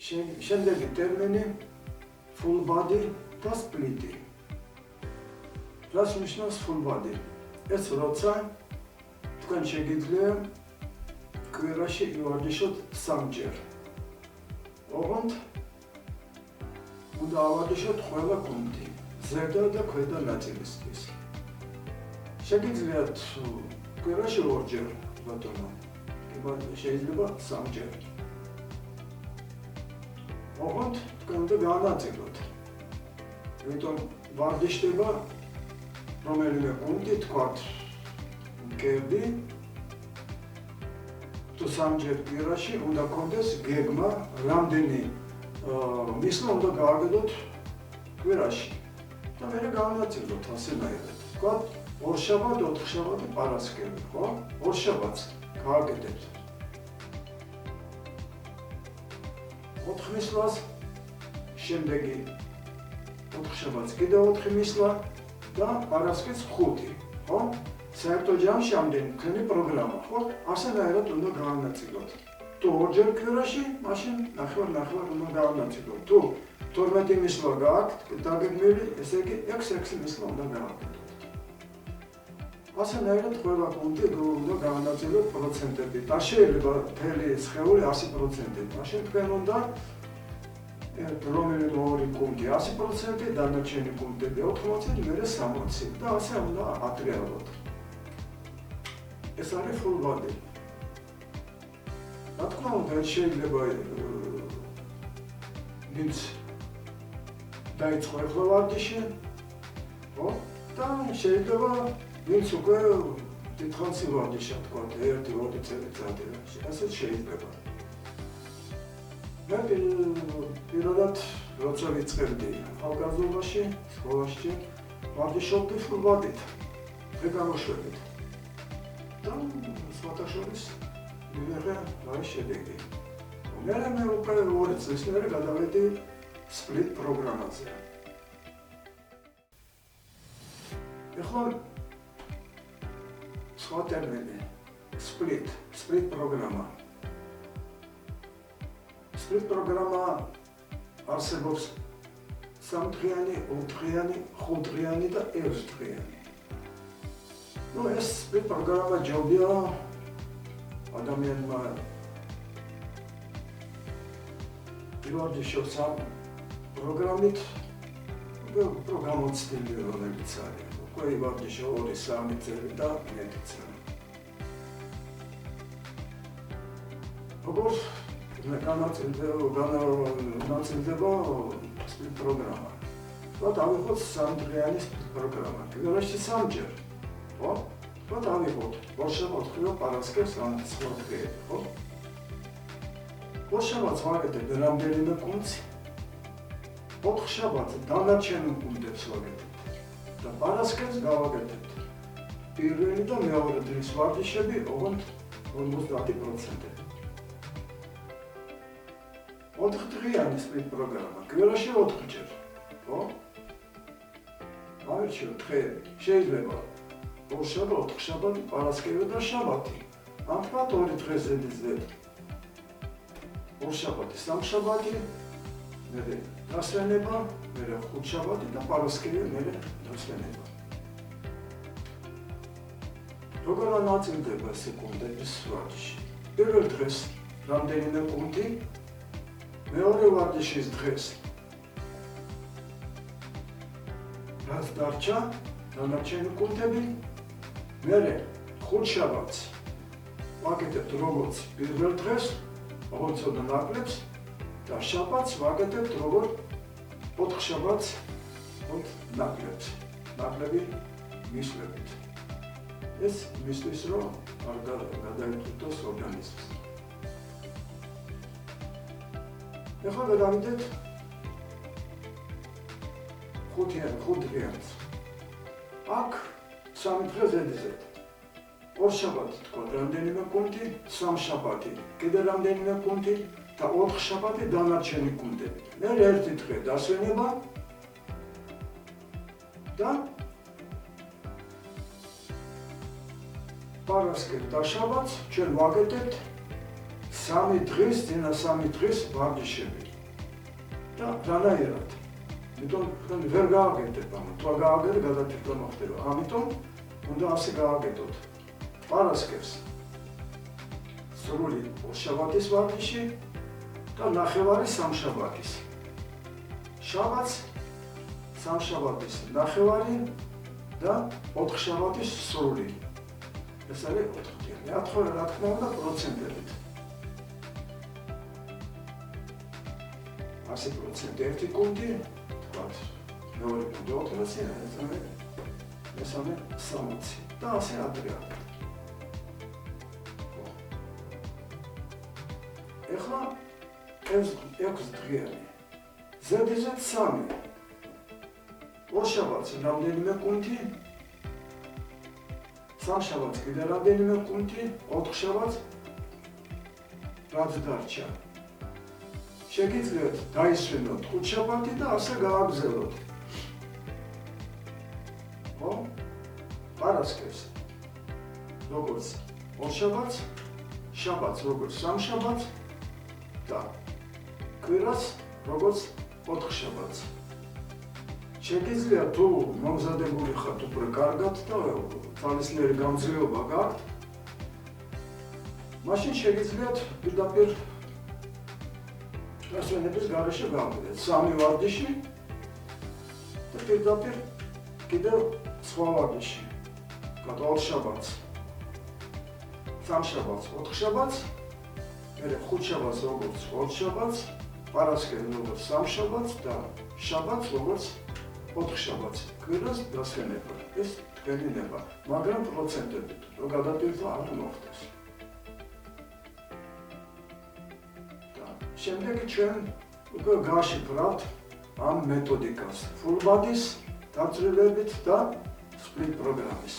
შემდეგი ტერმინი full body და split-ი. რას ნიშნავს full body? ეს როცა თქვენ შეგიძლია კვირაში ივარჯიშოთ 3 ჯერ. ოღონდ უნდა ავარჯიშოთ ყველა გუნდი, ზედა და ქვედა ნაწილისთვის. შეგიძლიათ კვირაში 2 ჯერ, ბატონო. შეიძლება 3 ჯერ. ოღონდ თქვენ უნდა განაწილოთ. იმიტომ ვარჯიშდება რომელიმე გუნდი, თქვათ მკერდი თუ 3 ჯერ კვირაში უნდა გქონდეს გეგმა, რამდენი მისლა უნდა გააგებოთ კვირაში. და მერე განაწილოთ ასენაირად. თქვათ ორშაბათ, ოთხშაბათი, პარასკევი, ხო? ორშაბათს გააგებთ. 4 მისლას, შემდეგი 4 შაბათს კიდევ 4 მისლა და პარასკევს 5, ხო? საერთო ჯამში ამდენი თქვენი პროგრამა, ხო? ასენაირად უნდა გაანაწილოთ. თუ 2 ჯერ კვირაში, მაშინ ნახევარ უნდა გაანაწილოთ. თუ 12 მისლა გააქვთ დაგეგმილი, ესე იგი 6 მისლა უნდა გააგებთ. ასენაირად ყველა გუნდი უნდა გაანაწილოთ პროცენტებით. არ შეიძლება მთელი სხეული 100%. მაშინ თქვენ უნდა რომელიმე ორი გუნდი 100%, დანარჩენი გუნდები 80, მერე 60 და ასე უნდა ატრიალოთ. ეს არის full body. რა თქმა უნდა, შეიძლება ვინც დაიწყო ახლა ვარჯიში, ხო? და შეიძლება ვინც უკვე დიდხანს ვარჯიშა, თქვა 1-2 წელიწადი, ასეც შეიძლება. მე პირადად როცა ვიწყებდი ახალგაზრდობაში, სკოლაში, ვარჯიშობდი full body-ით, დღე-გამოშვებით. და სხვათა შორის მივიღე რა შედეგი. მე უკვე 2 წლის მერე გადავედი split პროგრამაზე. ეხლა სხვა ტერმინი split პროგრამა. split პროგრამა არსებობს 3-დღიანი, 4-დღიანი, 5-დღიანი და 6-დღიანი. ეს split პროგრამა ჯობია ადამიანმა ივარჯიშოს ამ პროგრამით, პროგრამოცდილი რომელიც არის. უკვე ივარჯიშო 2-3 წელი და მეტიც. როგორც განაწილდება split პროგრამა. დავიღოთ 3-დღიანი split პროგრამა. კვირაში 3 ჯერ. ხო? დავიღოთ ორშაბათს, კვირა პარასკევს, სხვა დღეები, ხო? ორშაბათს ვაკეთებ რამდენიმე გუნდს, 4 შაბათს დანარჩენ გუნდებს ვაკეთებ და პარასკევს გავაკეთებთ პირველი და მეორე დღის ვარჯიშები, ოღონდ 50%. 4-დღიანი split პროგრამა, კვირაში 4 ჯერ, ხო? ავირჩიოთ დღეები, შეიძლება ორშაბათი, ოთხშაბათი, პარასკევი და შაბათი. ან თქვათ 2 დღეს ზედიზედ. ორშაბათი, სამშაბათი, მერე დასვენება, მერე ხუთშაბათი და პარასკევი, მერე დასვენება. როგორ ანაწილდება ეს გუნდების ვარჯიში? პირველ დღეს რამდენიმე გუნდი, მეორე ვარჯიშის დღეს რაც დარჩა, დანარჩენი გუნდები, მერე ხუთშაბათს ვაკეთებთ როგორც პირველ დღეს, როგორც ცოტა ნაკლებს და შაბათს ვაკეთებთ როგორც 4 შაბათს, ნაკლებს. ნაკლები მისლებით. ეს მისთვის რომ არ გადაიწვიტოს ორგანიზმს. ეხლა გადავიდეთ 5 დღეებს. აქ 3 დღე ზედიზედ. ორშაბათი თქვა რამდენიმე გუნდი, სამშაბათი კიდე რამდენიმე გუნდი და 4 შაბათი დანარჩენი გუნდები. მერე 1 დღე დასვენება და პარასკევს და შაბათს ჩვენ ვაკეთებთ 3 დღის ვარჯიშები. და რანაირად. იმიტომ რომ ვერ გააგებთ ამ, თუ გააგებთ გადატვირთვა მოხდება. ამიტომ უნდა ასე გააგებოთ. პარასკევს სრული ორშაბათის ვარჯიში და ნახევარი სამშაბათის. შაბათს სამშაბათის ნახევარი და ოთხშაბათის სრული. ეს არის 4-დენი. ათხოვე რა თქმა უნდა პროცენტებით. 100% ერთი კუნთი, თქვათ, მეორე კუნთი 400, მესამე 60 და ასე ადრე. ეხლა 6 დღიანი. ზედიზედ 3. ორშაბათს რამდენიმე კუნთი, სამშაბათს კიდე რამდენიმე კუნთი, ოთხშაბათს რაც დარჩა. შეგიძლიათ დაისვენოთ ხუთშაბათი და ასე გააგრძელოთ. ხო? პარასკევს როგორც ორშაბათს, შაბათს როგორც სამშაბათს და კვირას როგორც ოთხშაბათს. შეგიძლიათ თუ მომზადებული ხართ უფრო კარგად და თვალისწინარი გამძლეობა გაქვთ, მაშინ შეგიძლიათ პირდაპირ ასვენების გარეშე გავიდეთ 3 ვარჯიში და პირდაპირ კიდევ სხვა ვარჯიში. ორშაბათს, სამშაბათს, ოთხშაბათს, მერე ხუთშაბათს როგორც ორშაბათს, პარასკევს როგორც სამშაბათს და შაბათს როგორც ოთხშაბათს. კვირას დასვენება. ეს თქვენი ნება, მაგრამ პროცენტებით, რომ გადატვირთვა არ მოხდეს. შემდეგი ჩვენ უკვე გაშიფრავთ ამ მეთოდიკას, full body-ს, დაწვრილებით და split პროგრამის.